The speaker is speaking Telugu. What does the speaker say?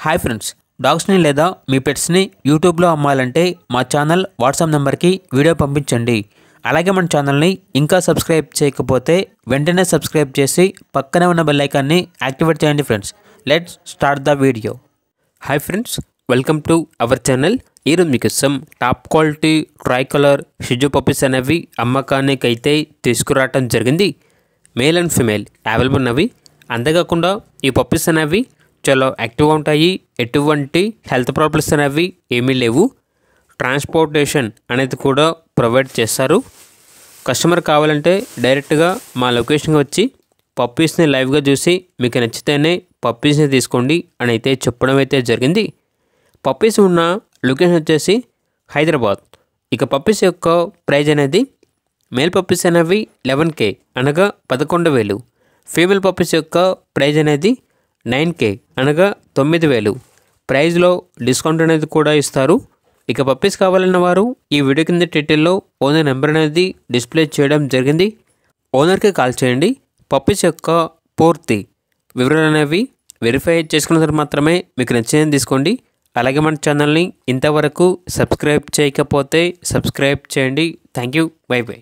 హాయ్ ఫ్రెండ్స్, డాగ్స్ని లేదా మీ పెట్స్ని యూట్యూబ్లో అమ్మాలంటే మా ఛానల్ వాట్సాప్ నెంబర్కి వీడియో పంపించండి. అలాగే మన ఛానల్ని ఇంకా సబ్స్క్రైబ్ చేయకపోతే వెంటనే సబ్స్క్రైబ్ చేసి పక్కనే ఉన్న బెల్ ఐకాన్ని యాక్టివేట్ చేయండి. Friends, let's start the video. Hi friends, welcome to our channel. ఈరోజు మీకోసం టాప్ క్వాలిటీ ట్రై కలర్ షిజు పప్పీస్ అనేవి అమ్మకానికి అయితే తీసుకురావటం జరిగింది. మేల్ అండ్ ఫిమేల్ అవైలబుల్ ఉన్నవి. అంతేకాకుండా ఈ పప్పీస్ అనేవి చాలా యాక్టివ్గా ఉంటాయి. ఎటువంటి హెల్త్ ప్రాబ్లమ్స్ అనేవి ఏమీ లేవు. ట్రాన్స్పోర్టేషన్ అనేది కూడా ప్రొవైడ్ చేస్తారు. కస్టమర్ కావాలంటే డైరెక్ట్గా మా లొకేషన్కి వచ్చి పప్పీస్ని లైవ్గా చూసి మీకు నచ్చితేనే పప్పీస్ని తీసుకోండి అని అయితే చెప్పడం అయితే జరిగింది. పప్పీస్ ఉన్న లొకేషన్ వచ్చేసి హైదరాబాద్. ఇక పప్పీస్ యొక్క ప్రైజ్ అనేది మేల్ పప్పీస్ అనేవి 11K అనగా 11,000. ఫీమేల్ పప్పీస్ యొక్క ప్రైజ్ అనేది 9K అనగా 9,000. ప్రైజ్లో డిస్కౌంట్ అనేది కూడా ఇస్తారు. ఇక పప్పీస్ కావాలన్న వారు ఈ వీడియో కింద టైటిల్లో ఓనర్ నెంబర్ అనేది డిస్ప్లే చేయడం జరిగింది. ఓనర్కి కాల్ చేయండి. పప్పీస్ యొక్క పూర్తి వివరాలు అనేవి వెరిఫై చేసుకున్న తర్వాత మాత్రమే మీకు నచ్చిందని తీసుకోండి. అలాగే మన ఛానల్ని ఇంతవరకు సబ్స్క్రైబ్ చేయకపోతే సబ్స్క్రైబ్ చేయండి. Thank you. By by.